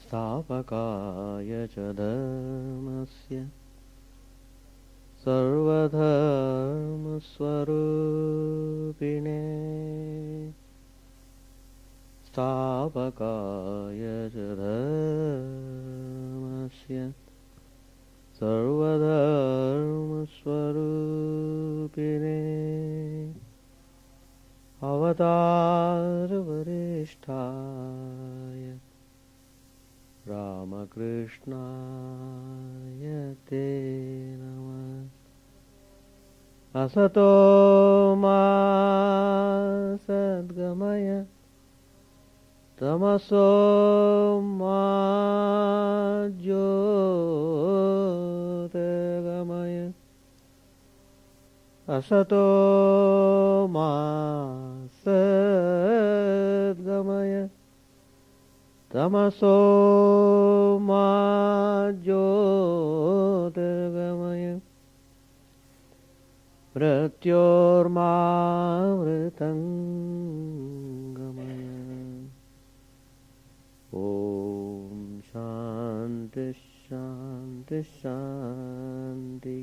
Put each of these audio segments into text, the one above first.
स्थापकाय च धर्मस्य सर्वधर्मस्वरूपिणे स्थापकाय च धर्मस्य सर्वधर्मस्वरूपिणे अवतारवरिष्ठाय Ramakrishnaय te नमः असतो मा सद्गमय तमसो मा ज्योतिर्गमय असतो मा सद्गमय तमसो मा ज्योतिर्गमय मृत्योर्मामृतङ्गमय ॐ शान्ति शान्ति शान्ति.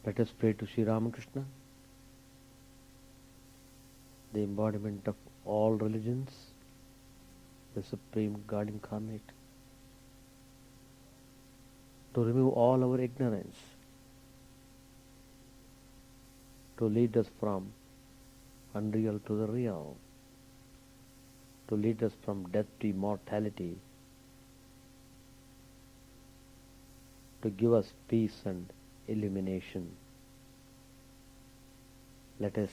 Let us pray to Sri Ramakrishna, the embodiment of all religions, the Supreme God Incarnate, to remove all our ignorance, to lead us from unreal to the real, to lead us from death to immortality, to give us peace and illumination. Let us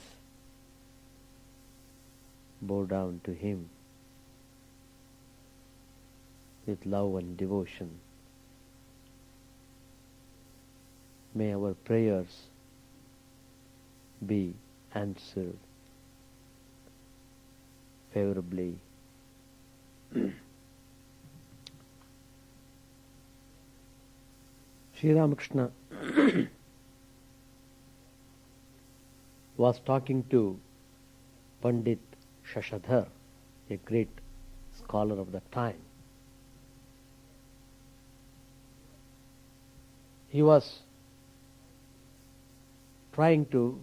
bow down to Him with love and devotion. May our prayers be answered favorably. Sri Ramakrishna was talking to Pandit Shashadhar, a great scholar of the time. He was trying to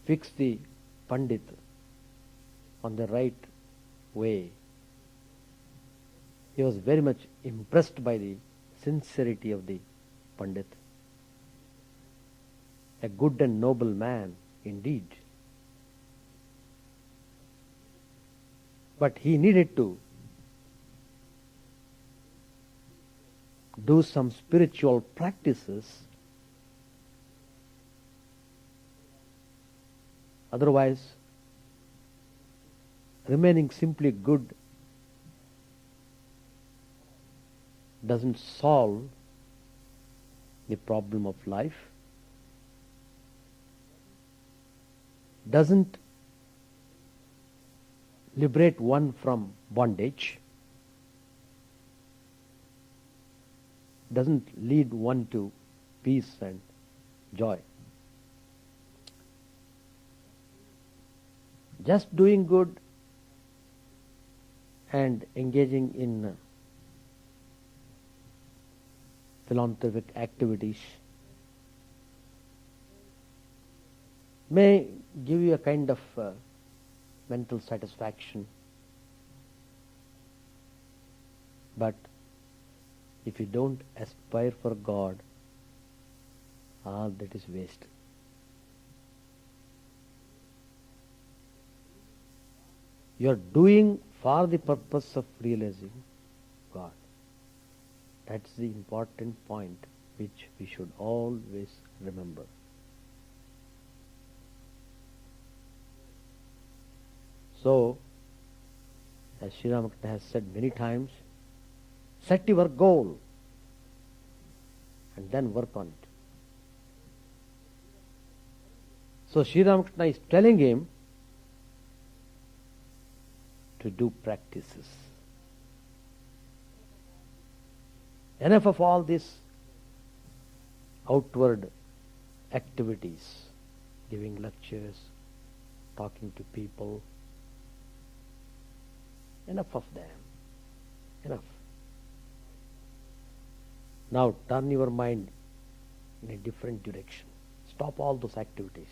fix the Pandit on the right way. He was very much impressed by the sincerity of the Pandit. A good and noble man indeed. But he needed to do some spiritual practices, otherwise remaining simply good doesn't solve the problem of life, doesn't liberate one from bondage, doesn't lead one to peace and joy. Just doing good and engaging in philanthropic activities may give you a kind of mental satisfaction, but if you don't aspire for God, all that is waste. You are doing for the purpose of realizing God. That's the important point which we should always remember. So, as Sri Ramakrishna has said many times, set your goal and then work on it. So Sri Ramakrishna is telling him to do practices. Enough of all these outward activities, giving lectures, talking to people, Enough of them. Enough. Now turn your mind in a different direction. Stop all those activities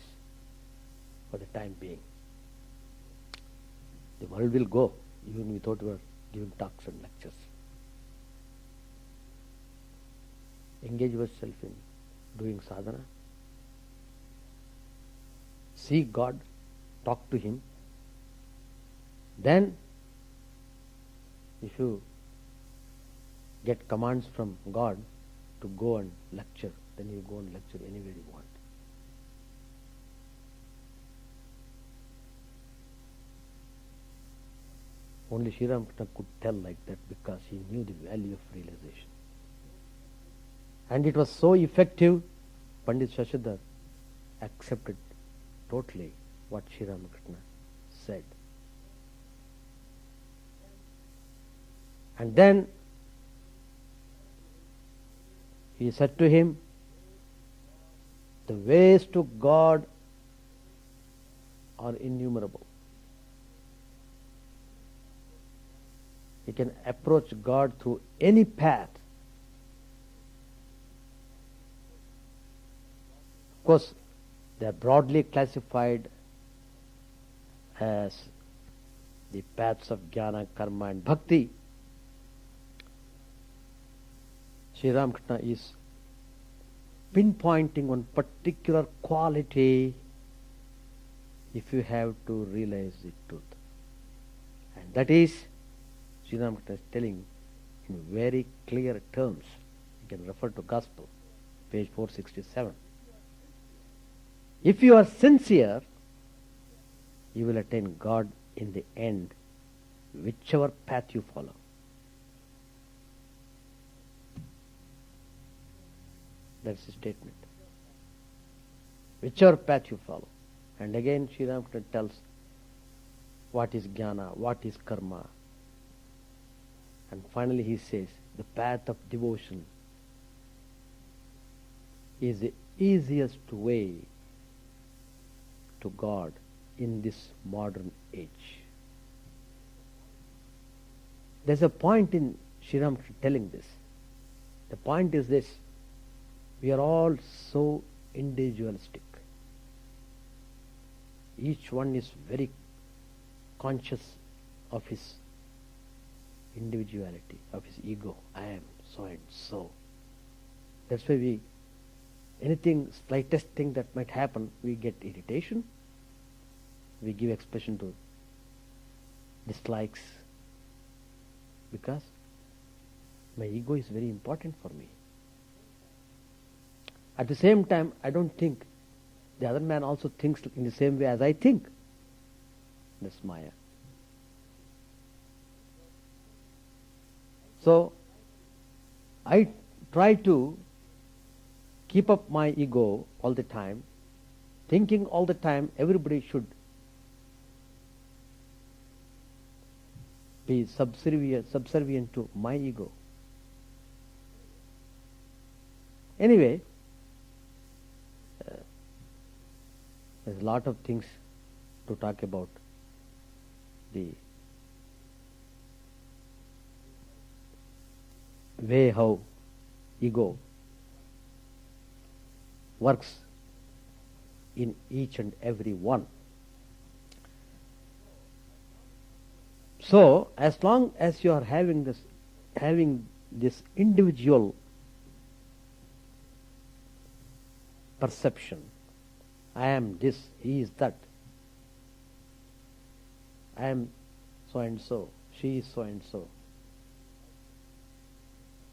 for the time being. The world will go even without your giving talks and lectures. Engage yourself in doing sadhana. See God, talk to Him. Then, if you get commands from God to go and lecture, then you go and lecture anywhere you want. Only Sri Ramakrishna could tell like that because he knew the value of realization. And it was so effective, Pandit Shashidhar accepted totally what Sri Ramakrishna said. And then he said to him, the ways to God are innumerable. You can approach God through any path. Of course, they are broadly classified as the paths of jnana, karma and bhakti. Sri Ramakrishna is pinpointing one particular quality if you have to realize the truth. And that is, Sri Ramakrishna is telling in very clear terms. You can refer to Gospel, page 467. If you are sincere, you will attain God in the end, whichever path you follow. That's the statement. Whichever path you follow. And again Sri Ramakrishna tells what is jnana, what is karma. And finally he says the path of devotion is the easiest way to God in this modern age. There's a point in Sri Ramakrishna telling this. The point is this: we are all so individualistic. Each one is very conscious of his individuality, of his ego. I am so and so. That's why anything, slightest thing that might happen, we get irritation. We give expression to dislikes because my ego is very important for me. At the same time, I don't think the other man also thinks in the same way as I think. That's Maya. So, I try to keep up my ego all the time, thinking all the time everybody should be subservient to my ego. Anyway, there's a lot of things to talk about the way how ego works in each and every one. So, as long as you are having this individual perception, I am this, he is that, I am so and so, she is so and so.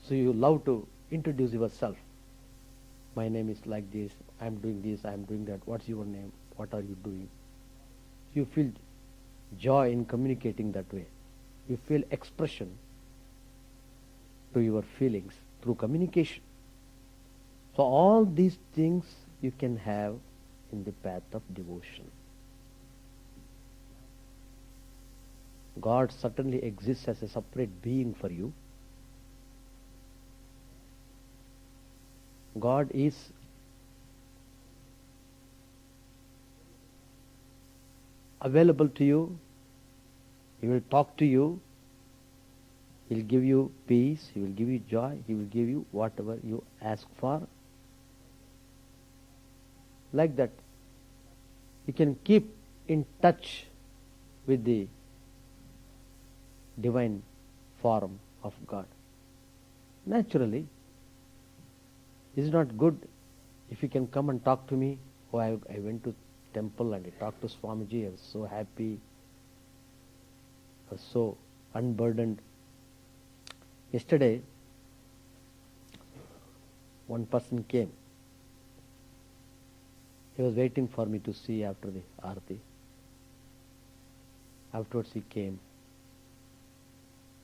So you love to introduce yourself. My name is like this, I am doing this, I am doing that. What's your name? What are you doing? You feel joy in communicating that way. You feel expression to your feelings through communication. So all these things you can have in the path of devotion. God certainly exists as a separate being for you. God is available to you. He will talk to you He'll give you peace, He will give you joy, He will give you whatever you ask for. Like that, you can keep in touch with the divine form of God. Naturally, is it not good if you can come and talk to me? Oh, I went to temple and I talked to Swamiji, I was so happy, I was so unburdened. Yesterday, one person came. He was waiting for me to see after the Aarti. Afterwards he came.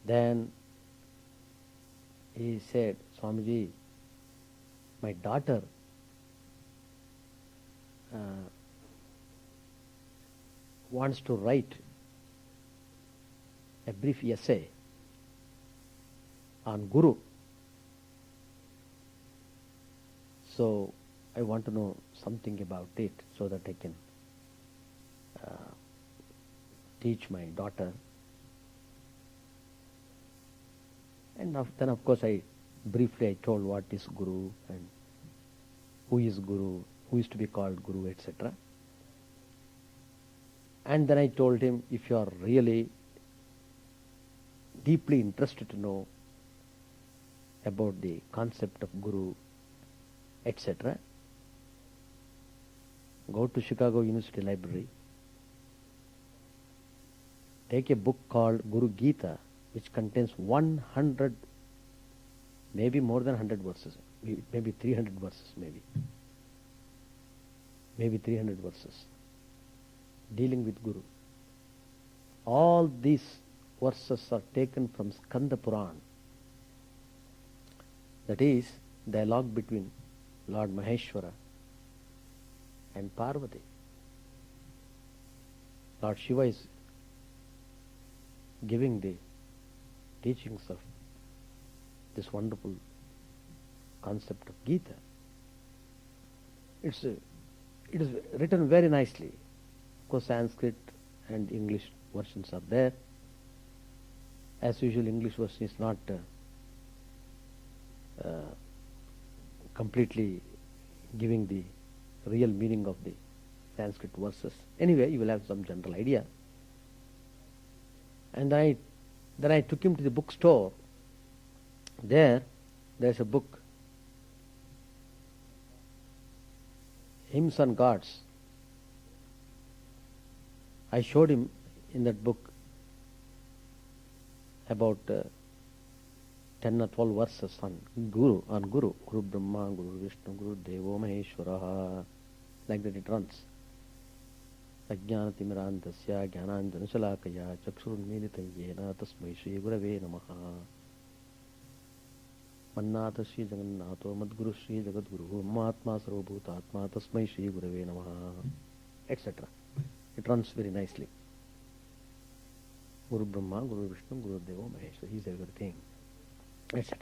Then he said, Swamiji, my daughter wants to write a brief essay on Guru. So I want to know something about it so that I can teach my daughter. And then of course I briefly told what is Guru and who is Guru, who is to be called Guru, etc. And then I told him, if you are really deeply interested to know about the concept of Guru, etc., go to Chicago University Library, take a book called Guru Gita, which contains 100, maybe more than 100 verses, maybe 300 verses, maybe 300 verses, dealing with Guru. All these verses are taken from Skanda Puran. That is, dialogue between Lord Maheshwara and Parvati. Lord Shiva is giving the teachings of this wonderful concept of Gita. It is written very nicely. Of course, Sanskrit and English versions are there. As usual, English version is not completely giving the real meaning of the Sanskrit verses. Anyway, you will have some general idea. And then I took him to the bookstore. There is a book, Hymns on Gods. I showed him in that book about 10 or 12 verses on Guru, Guru Brahma, Guru Vishnu, Guru Devo Maheshwaraha, like that it runs. Ajnanatimirandasya jnananjanashalakaya chakshurunmilitayena tasmai Shri Gurave Namaha Mannata Shri Jagannato Madguru Shri Jagadguru Mahatma Sarvabhutatma Tasmai Shri Gurave Namaha, etc. It runs very nicely. Guru Brahma, Guru Vishnu, Guru Devo Maheshwara, he is everything, etc.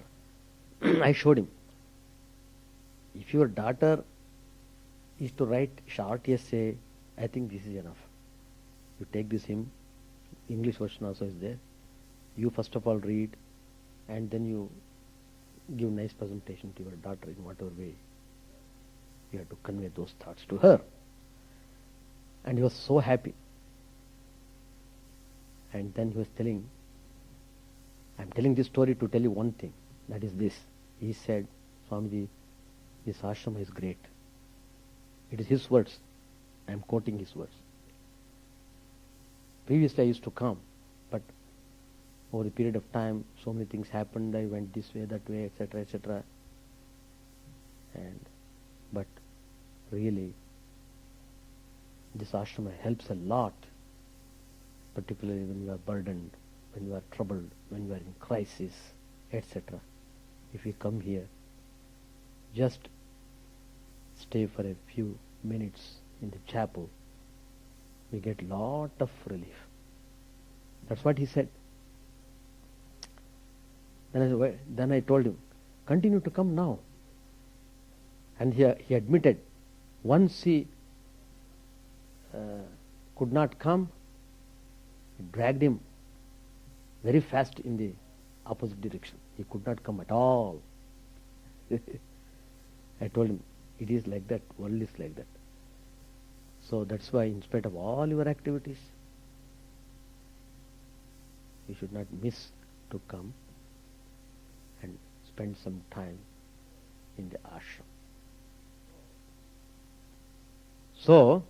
I showed him, if your daughter is to write short essay, I think this is enough. You take this hymn, English version also is there. You first of all read, and then you give nice presentation to your daughter in whatever way you have to convey those thoughts to her. And he was so happy. And then he was telling, I am telling this story to tell you one thing, that is this. He said, Swamiji, this ashram is great. It is his words. I am quoting his words. Previously I used to come, but over the period of time, so many things happened. I went this way, that way, etc., etc. But really, this ashram helps a lot, particularly when you are burdened, when you are troubled, when you are in crisis, etc. If you come here, just stay for a few minutes in the chapel, we get lot of relief. That's what he said. Then I told him, continue to come now. And he admitted, once he could not come, it dragged him very fast in the opposite direction. He could not come at all. I told him, it is like that, world is like that. So that's why in spite of all your activities, you should not miss to come and spend some time in the ashram. So,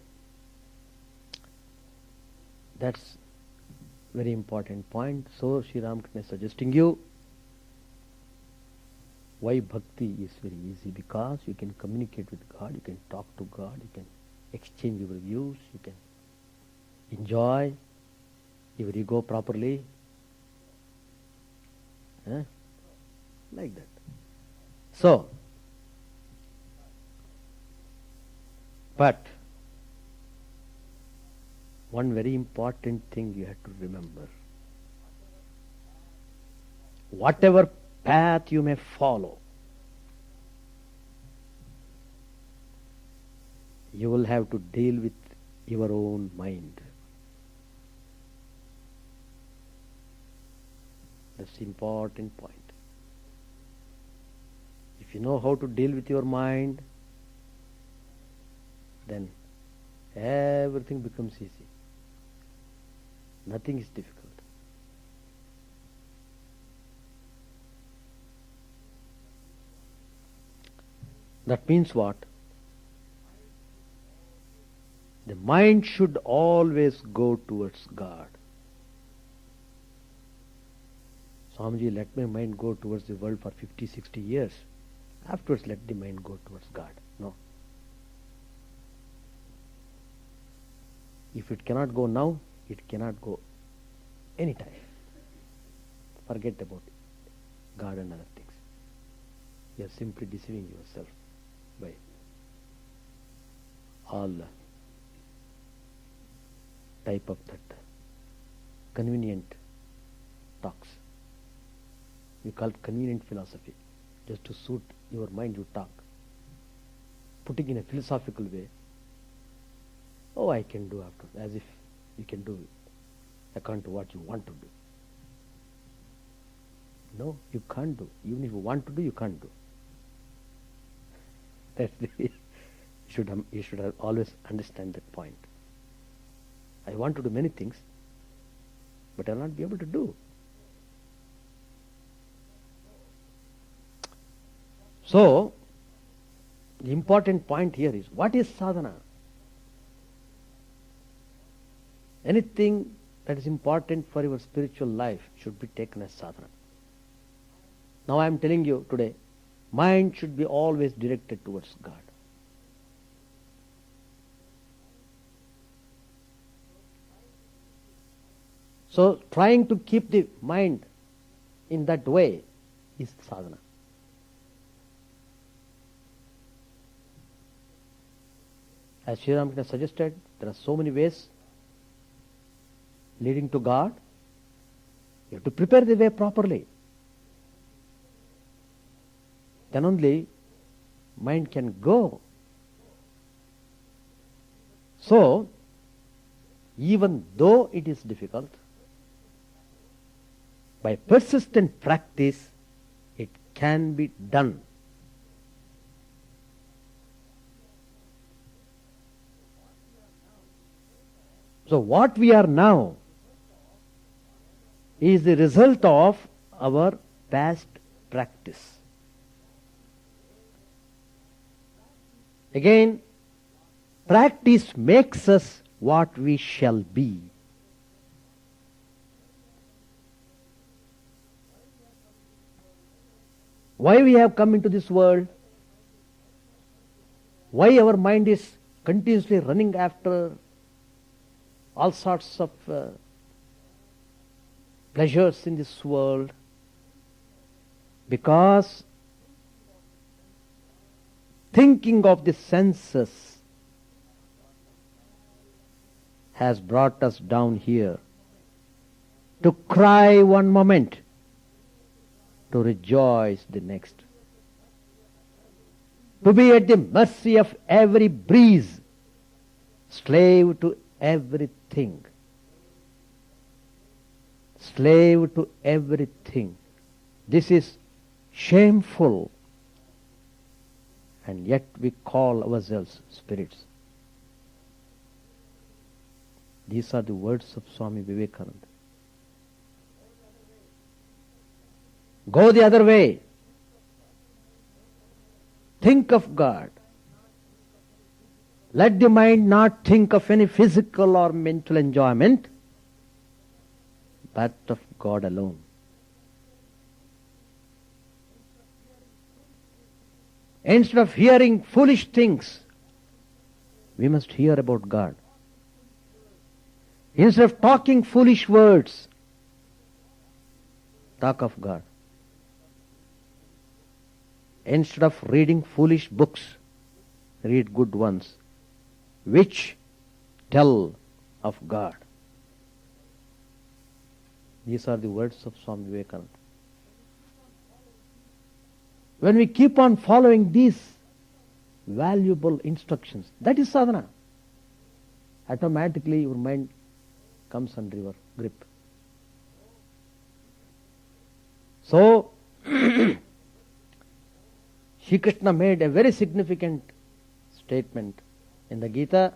that's very important point. So, Sri Ramakrishna is suggesting you why bhakti is very easy, because you can communicate with God, you can talk to God, you can exchange your views, you can enjoy your ego properly. Like that. So, but one very important thing you have to remember. Whatever path you may follow, you will have to deal with your own mind. That's the important point. If you know how to deal with your mind, then everything becomes easy. Nothing is difficult. That means what? The mind should always go towards God. Swamiji, let my mind go towards the world for 50, 60 years. Afterwards, let the mind go towards God. No. If it cannot go now, it cannot go anytime. Forget about God and other things. You are simply deceiving yourself by all type of that convenient talks. We call it convenient philosophy. Just to suit your mind you talk. Putting in a philosophical way. Oh, I can do after, as if you can do according to what you want to do. No, you can't do. Even if you want to do, you can't do. That's the you should always understand that point. I want to do many things, but I will not be able to do. So, the important point here is, what is sadhana? Anything that is important for your spiritual life should be taken as sadhana. Now I am telling you today, mind should be always directed towards God. So trying to keep the mind in that way is sadhana. As Sri Ramakrishna suggested, there are so many ways leading to God. You have to prepare the way properly. Then only mind can go. So, even though it is difficult, by persistent practice, it can be done. So what we are now is the result of our past practice. Again, practice makes us what we shall be. Why we have come into this world? Why our mind is continuously running after all sorts of pleasures in this world? Because thinking of the senses has brought us down here to cry one moment, to rejoice the next, to be at the mercy of every breeze, slave to everything. Slave to everything. This is shameful, and yet we call ourselves spirits. These are the words of Swami Vivekananda. Go the other way. Think of God. Let the mind not think of any physical or mental enjoyment, but of God alone. Instead of hearing foolish things, we must hear about God. Instead of talking foolish words, talk of God. Instead of reading foolish books, read good ones, which tell of God. These are the words of Swami Vivekananda. When we keep on following these valuable instructions, that is sadhana. Automatically your mind comes under your grip. So, Sri Krishna made a very significant statement in the Gita.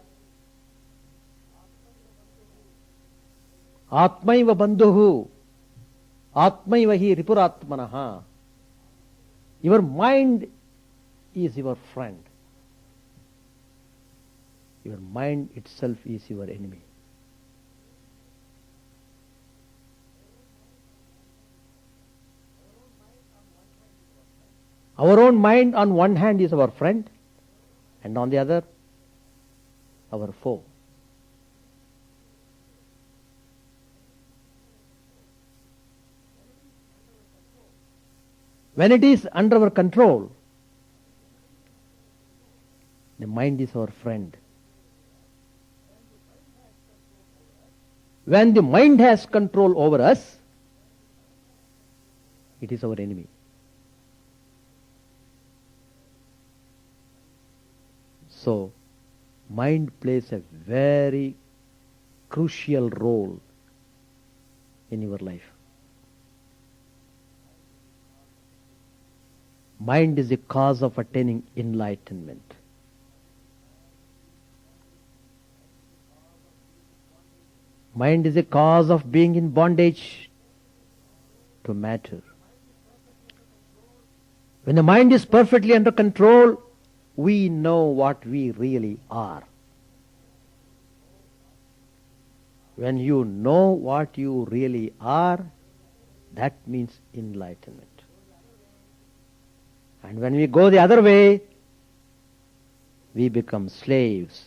Atmaiva bandhuhu, atmaiva hi ripuratmanaha. Your mind is your friend. Your mind itself is your enemy. Our own mind on one hand is our friend, and on the other, our foe. When it is under our control, the mind is our friend. When the mind has control over us, it is our enemy. So, mind plays a very crucial role in your life. Mind is the cause of attaining enlightenment. Mind is the cause of being in bondage to matter. When the mind is perfectly under control, we know what we really are. When you know what you really are, that means enlightenment. And when we go the other way, we become slaves,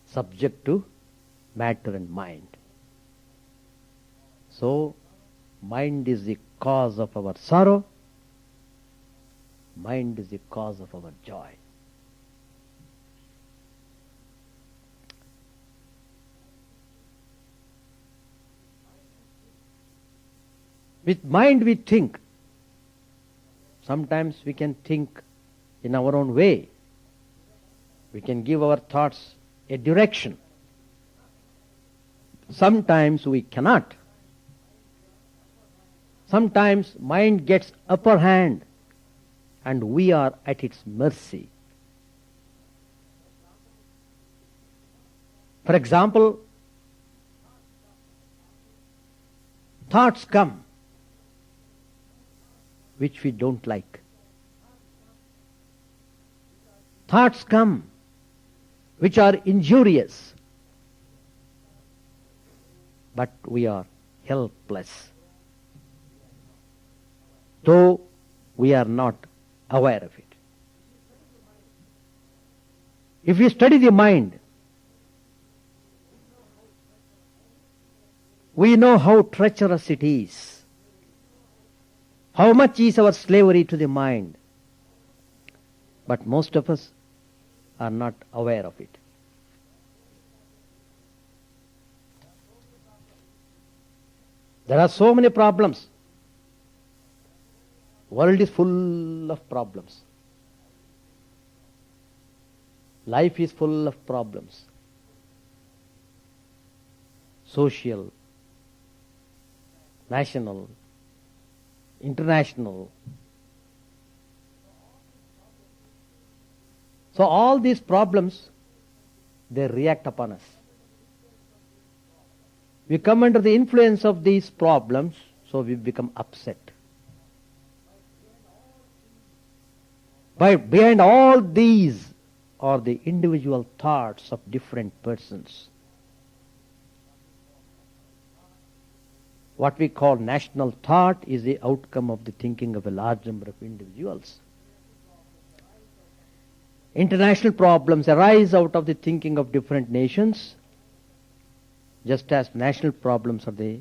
subject to matter and mind. So, mind is the cause of our sorrow. Mind is the cause of our joy. With mind we think. Sometimes we can think in our own way. We can give our thoughts a direction. Sometimes we cannot. Sometimes mind gets upper hand and we are at its mercy. For example, thoughts come which we don't like. Thoughts come which are injurious, but we are helpless, though we are not aware of it. If we study the mind, we know how treacherous it is. How much is our slavery to the mind? But most of us are not aware of it. There are so many problems. World is full of problems. Life is full of problems. Social, national, international. So all these problems, they react upon us. We come under the influence of these problems, so we become upset. But behind all these are the individual thoughts of different persons. What we call national thought is the outcome of the thinking of a large number of individuals. International problems arise out of the thinking of different nations, just as national problems are the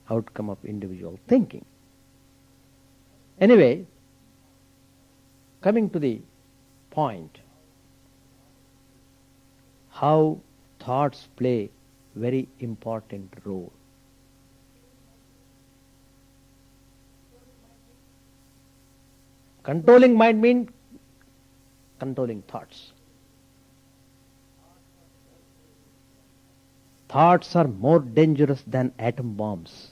outcome of individual thinking. Anyway, coming to the point, how thoughts play very important role. Controlling mind means controlling thoughts. Thoughts are more dangerous than atom bombs.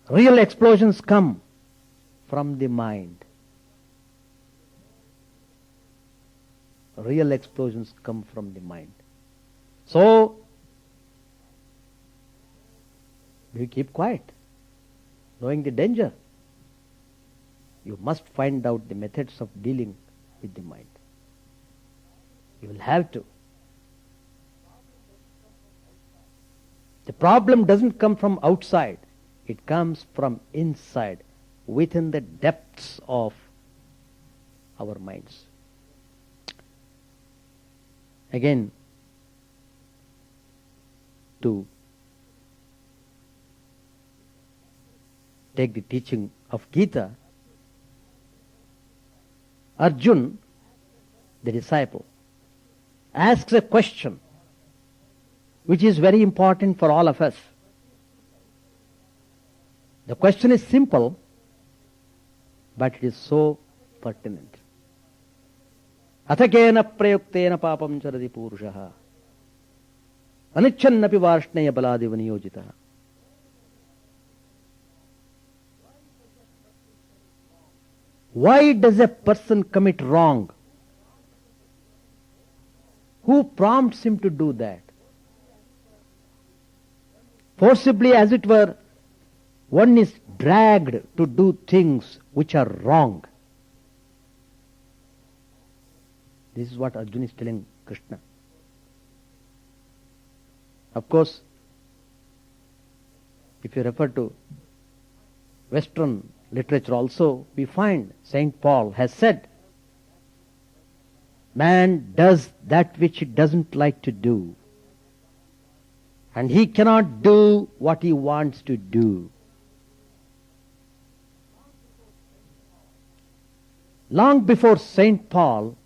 Real explosions come from the mind. Real explosions come from the mind. So, we keep quiet, knowing the danger. You must find out the methods of dealing with the mind. You will have to. The problem doesn't come from outside. It comes from inside, within the depths of our minds. Again, to take the teaching of Gita, Arjun, the disciple, asks a question which is very important for all of us. The question is simple, but it is so pertinent. Athakena prayuktena papam charadi purushaha anichannapi varshnaya baladiva niyojitaha. Why does a person commit wrong? Who prompts him to do that? Forcibly, as it were, one is dragged to do things which are wrong. This is what Arjuna is telling Krishna. Of course, if you refer to Western literature also, we find Saint Paul has said, man does that which he doesn't like to do, and he cannot do what he wants to do. Long before Saint Paul,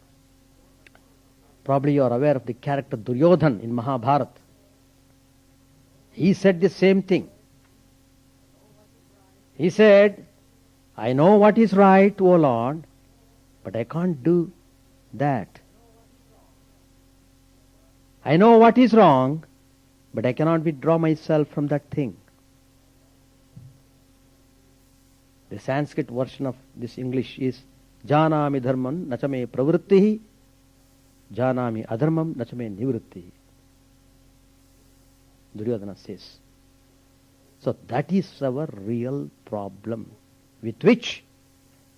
probably you are aware of the character Duryodhan in Mahabharata, he said the same thing. He said, I know what is right, O Lord, but I can't do that. I know what is wrong, but I cannot withdraw myself from that thing. The Sanskrit version of this English is Janami dharman nachame pravrittihi, janami adharmam nachame nivrittihi. Duryodhana says. So that is our real problem with which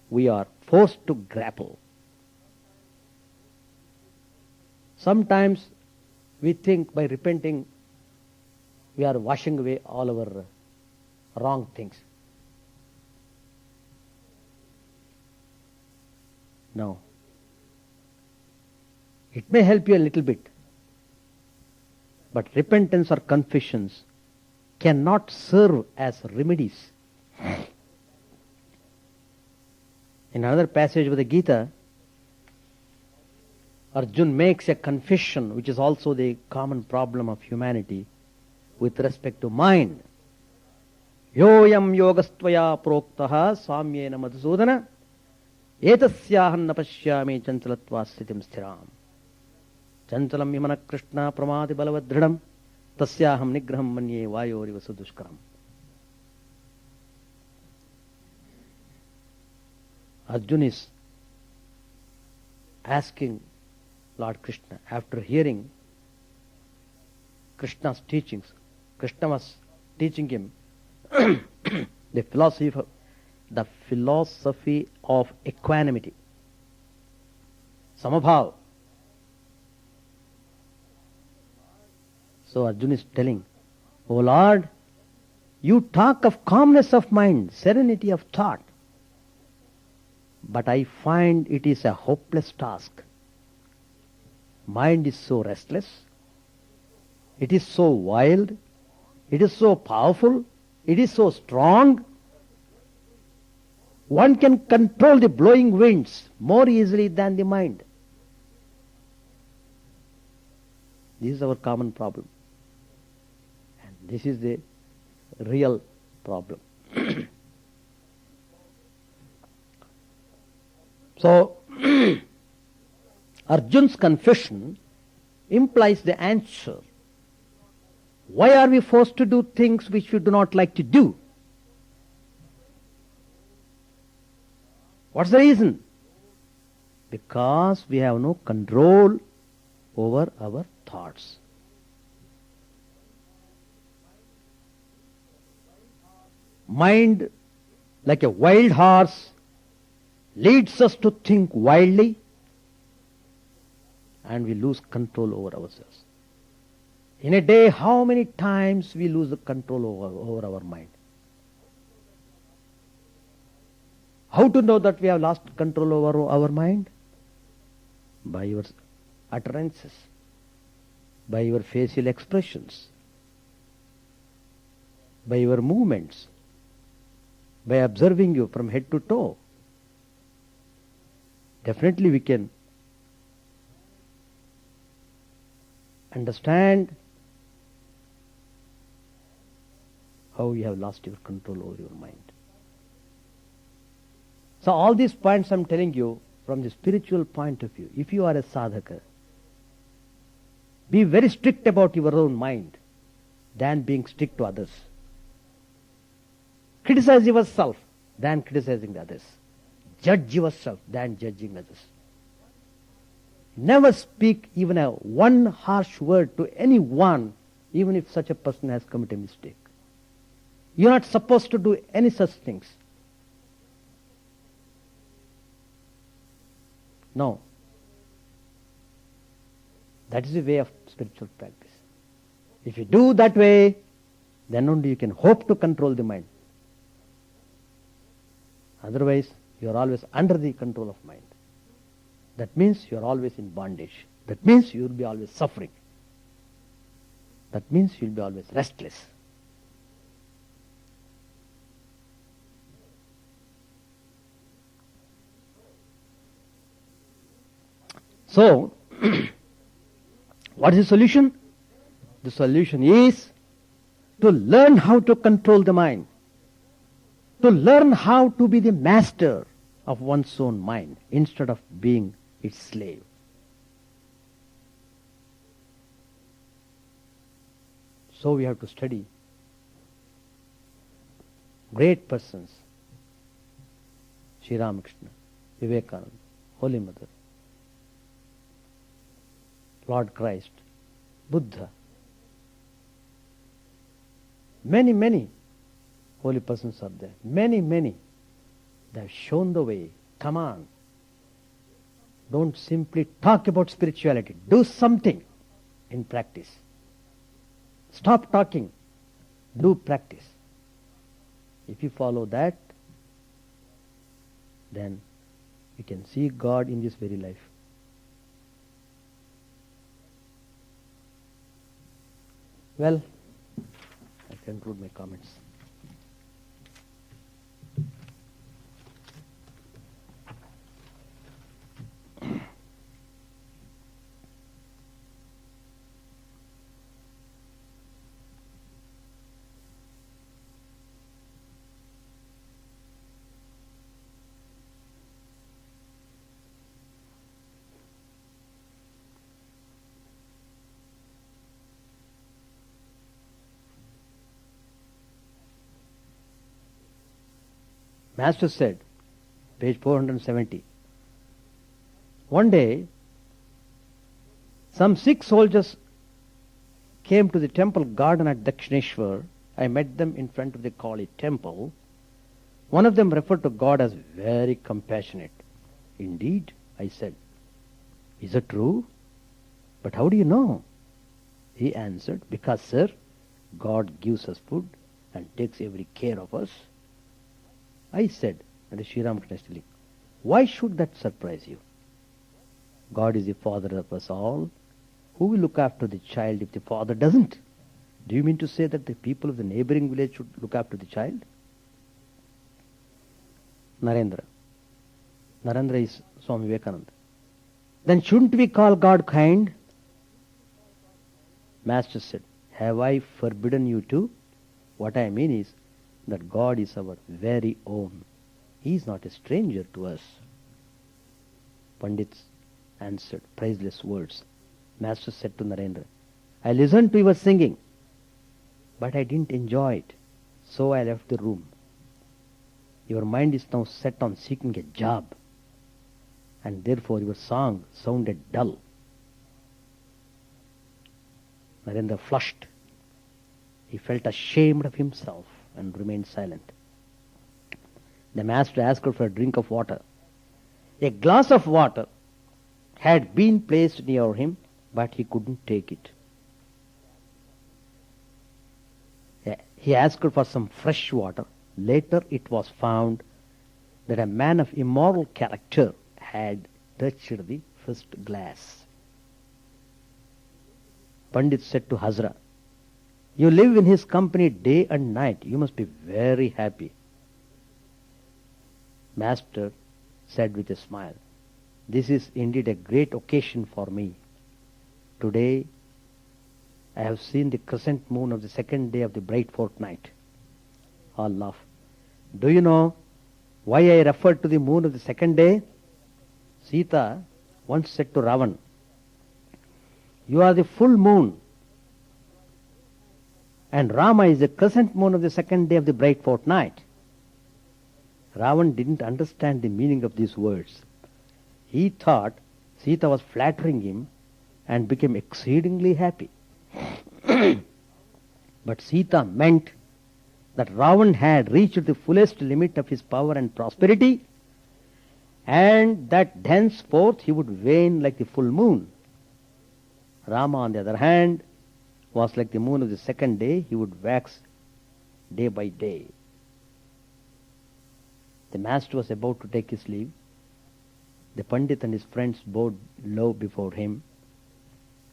we are forced to grapple. Sometimes we think by repenting we are washing away all our wrong things. No. It may help you a little bit, but repentance or confessions cannot serve as remedies. In another passage of the Gita, Arjuna makes a confession which is also the common problem of humanity with respect to mind. Yoyam yogastvaya proktaha samyena madhusudana etasyahan napashyami chanchalatva sthitim sthiram chanchalam imana krishna pramadi balavadridam tasyaham nigraham manye vayoriva sudushkaram. Arjuna is asking Lord Krishna, after hearing Krishna's teachings, Krishna was teaching him the philosophy of equanimity, samabhav. So Arjuna is telling, O Lord, you talk of calmness of mind, serenity of thought, but I find it is a hopeless task. Mind is so restless, it is so wild, it is so powerful, it is so strong. One can control the blowing winds more easily than the mind. This is our common problem. And this is the real problem. So, Arjuna's confession implies the answer. Why are we forced to do things which we do not like to do? What's the reason? Because we have no control over our thoughts. Mind, like a wild horse, leads us to think wildly, and we lose control over ourselves. In a day, how many times we lose the control over our mind? How to know that we have lost control over our mind? By your utterances, by your facial expressions, by your movements, by observing you from head to toe. Definitely we can understand how you have lost your control over your mind. So all these points I am telling you from the spiritual point of view. If you are a sadhaka, be very strict about your own mind than being strict to others. Criticize yourself than criticizing the others. Judge yourself than judging others. Never speak even a one harsh word to anyone, even if such a person has committed a mistake. You are not supposed to do any such things. No. That is the way of spiritual practice. If you do that way, then only you can hope to control the mind. Otherwise, you are always under the control of mind. That means you are always in bondage. That means you will be always suffering. That means you will be always restless. So, what is the solution? The solution is to learn how to control the mind, to learn how to be the master of one's own mind instead of being its slave. So we have to study great persons, Sri Ramakrishna, Vivekananda, Holy Mother, Lord Christ, Buddha. Many, many holy persons are there. Many, many. They have shown the way. Come on. Don't simply talk about spirituality. Do something in practice. Stop talking. Do practice. If you follow that, then you can see God in this very life. Well, I conclude my comments. Master said, page 470. One day, some Sikh soldiers came to the temple garden at Dakshineshwar. I met them in front of the Kali temple. One of them referred to God as very compassionate. Indeed, I said. Is it true? But how do you know? He answered, because, sir, God gives us food and takes every care of us. I said, and Sri Ramakrishna telling, why should that surprise you? God is the father of us all. Who will look after the child if the father doesn't? Do you mean to say that the people of the neighboring village should look after the child? Narendra. Narendra is Swami Vivekananda. Then shouldn't we call God kind? Master said, have I forbidden you to? What I mean is that God is our very own. He is not a stranger to us. Pandits answered priceless words. Master said to Narendra, I listened to your singing, but I didn't enjoy it, so I left the room. Your mind is now set on seeking a job, and therefore your song sounded dull. Narendra flushed. He felt ashamed of himself and remained silent. The master asked for a drink of water. A glass of water had been placed near him, but he couldn't take it. He asked for some fresh water. Later it was found that a man of immoral character had touched the first glass. Pandit said to Hazra, you live in his company day and night. You must be very happy. Master said with a smile, this is indeed a great occasion for me. Today I have seen the crescent moon of the second day of the bright fortnight. All laugh. Do you know why I referred to the moon of the second day? Sita once said to Ravan, you are the full moon, and Rama is the crescent moon of the second day of the bright fortnight. Ravan didn't understand the meaning of these words. He thought Sita was flattering him and became exceedingly happy. But Sita meant that Ravan had reached the fullest limit of his power and prosperity, and that henceforth he would wane like the full moon. Rama, on the other hand, was like the moon of the second day. He would wax day by day. The master was about to take his leave. The Pandit and his friends bowed low before him.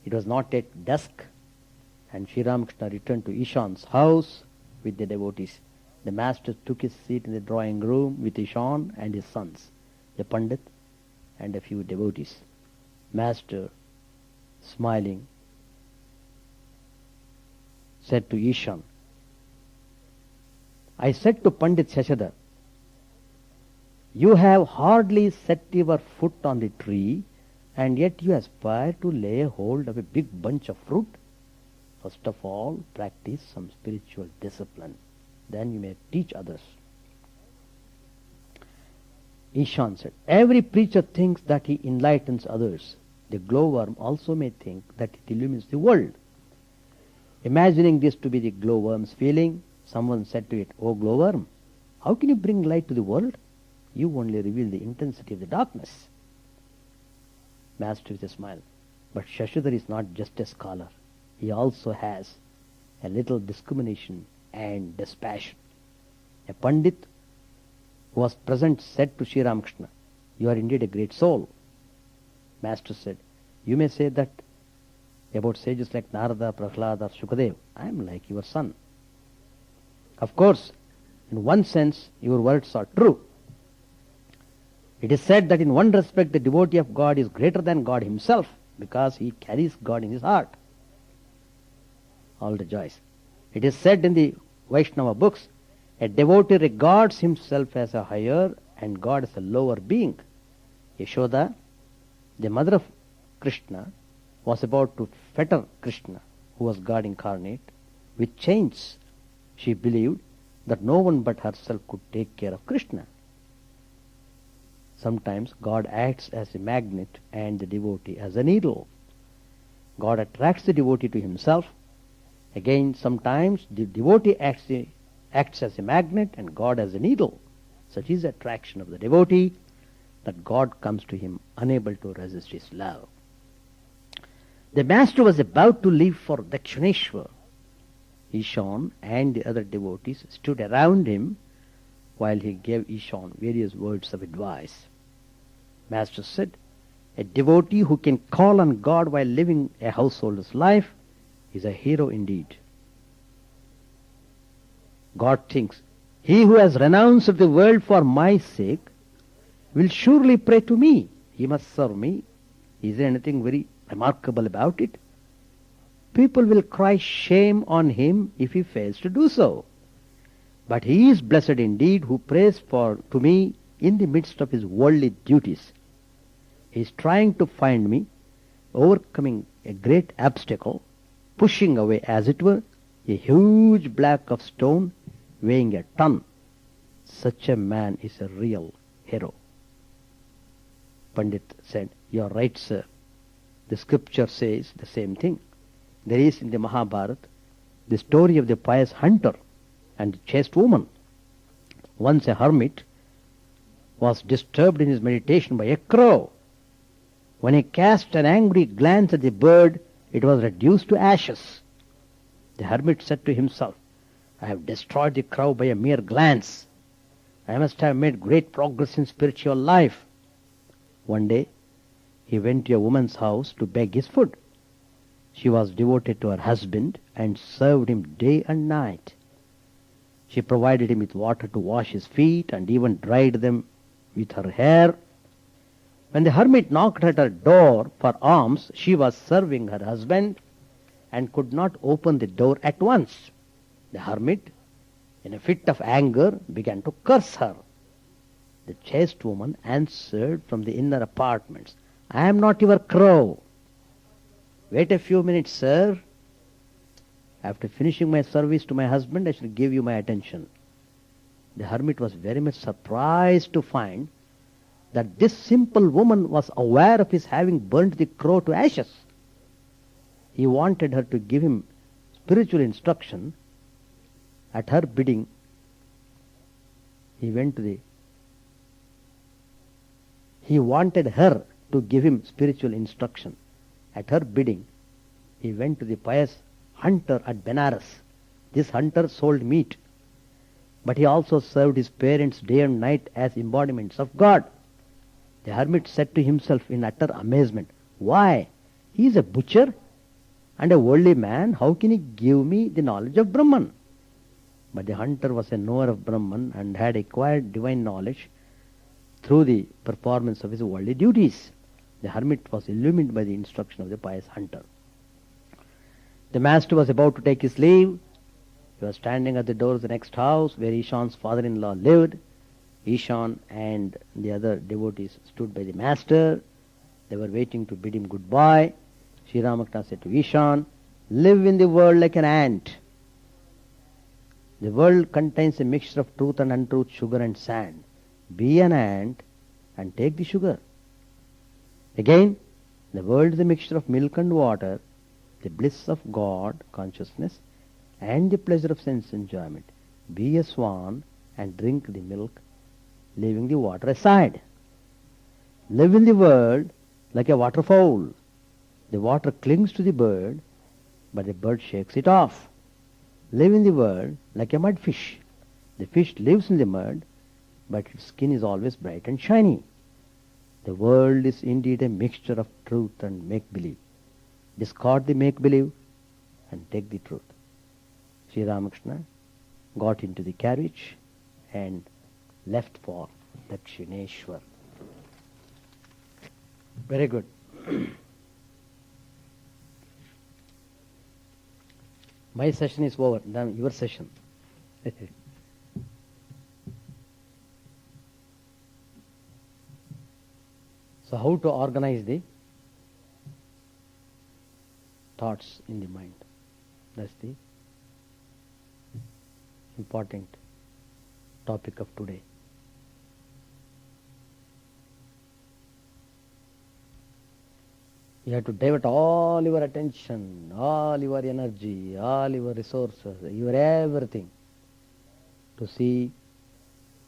It was not yet dusk, and Sri Ramakrishna returned to Ishan's house with the devotees. The master took his seat in the drawing room with Ishan and his sons, the Pandit and a few devotees. Master, smiling, said to Ishan, I said to Pandit Shashadhar, you have hardly set your foot on the tree, and yet you aspire to lay hold of a big bunch of fruit. First of all, practice some spiritual discipline. Then you may teach others. Ishan said, every preacher thinks that he enlightens others. The glowworm also may think that it illumines the world. Imagining this to be the glowworm's feeling, someone said to it, O glowworm, how can you bring light to the world? You only reveal the intensity of the darkness. Master with a smile, but Shashidhar is not just a scholar. He also has a little discrimination and dispassion. A Pandit who was present said to Sri Ramakrishna, you are indeed a great soul. Master said, you may say that about sages like Narada, Prahlada, Shukadev. I am like your son. Of course, in one sense, your words are true. It is said that in one respect the devotee of God is greater than God himself because he carries God in his heart. All rejoice. It is said in the Vaishnava books, a devotee regards himself as a higher and God as a lower being. Yashoda, the mother of Krishna, was about to fetter Krishna, who was God incarnate, with chains. She believed that no one but herself could take care of Krishna. Sometimes God acts as a magnet and the devotee as a needle. God attracts the devotee to himself. Again, sometimes the devotee acts as a magnet and God as a needle. Such is the attraction of the devotee that God comes to him unable to resist his love. The master was about to leave for Dakshineshwar. Ishan and the other devotees stood around him while he gave Ishan various words of advice. Master said, a devotee who can call on God while living a householder's life is a hero indeed. God thinks, he who has renounced the world for my sake will surely pray to me. He must serve me. Is there anything very remarkable about it? People will cry shame on him if he fails to do so. But he is blessed indeed who prays to me in the midst of his worldly duties. He is trying to find me, overcoming a great obstacle, pushing away, as it were, a huge block of stone weighing a ton. Such a man is a real hero. Pandit said, you are right, sir. The scripture says the same thing. There is in the Mahabharata the story of the pious hunter and the chaste woman. Once a hermit was disturbed in his meditation by a crow. When he cast an angry glance at the bird, it was reduced to ashes. The hermit said to himself, I have destroyed the crow by a mere glance. I must have made great progress in spiritual life. One day, he went to a woman's house to beg his food. She was devoted to her husband and served him day and night. She provided him with water to wash his feet and even dried them with her hair. When the hermit knocked at her door for alms, she was serving her husband and could not open the door at once. The hermit, in a fit of anger, began to curse her. The chaste woman answered from the inner apartments, I am not your crow. Wait a few minutes, sir. After finishing my service to my husband, I shall give you my attention. The hermit was very much surprised to find that this simple woman was aware of his having burnt the crow to ashes. He wanted her to give him spiritual instruction. At her bidding, he wanted her to give him spiritual instruction. At her bidding, he went to the pious hunter at Benares. This hunter sold meat, but he also served his parents day and night as embodiments of God. The hermit said to himself in utter amazement, why, he is a butcher and a worldly man, how can he give me the knowledge of Brahman? But the hunter was a knower of Brahman and had acquired divine knowledge through the performance of his worldly duties. The hermit was illumined by the instruction of the pious hunter. The master was about to take his leave. He was standing at the door of the next house where Ishan's father-in-law lived. Ishan and the other devotees stood by the master. They were waiting to bid him goodbye. Sri Ramakrishna said to Ishan, live in the world like an ant. The world contains a mixture of truth and untruth, sugar and sand. Be an ant and take the sugar. Again, the world is a mixture of milk and water, the bliss of God, consciousness, and the pleasure of sense enjoyment. Be a swan and drink the milk, leaving the water aside. Live in the world like a waterfowl. The water clings to the bird, but the bird shakes it off. Live in the world like a mudfish. The fish lives in the mud, but its skin is always bright and shiny. The world is indeed a mixture of truth and make-believe. Discard the make-believe and take the truth. Sri Ramakrishna got into the carriage and left for Dakshineshwar. Very good. My session is over. Now your session. So how to organize the thoughts in the mind? That's the important topic of today. You have to divert all your attention, all your energy, all your resources, your everything to see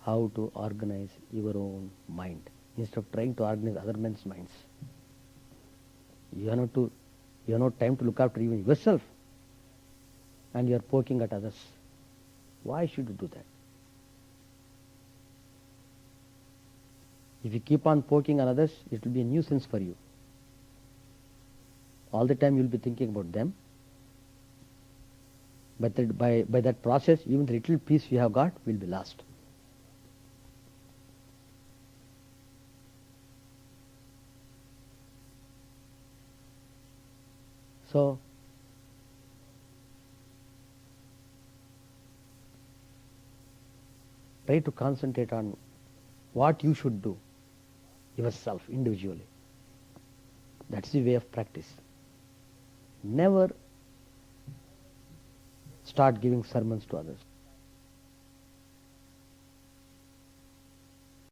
how to organize your own mind instead of trying to organize other men's minds. You have no time to look after even yourself, and you are poking at others. Why should you do that? If you keep on poking on others, it will be a nuisance for you. All the time you will be thinking about them. But by that process, even the little peace you have got will be lost. So, try to concentrate on what you should do yourself individually. That's the way of practice. Never start giving sermons to others.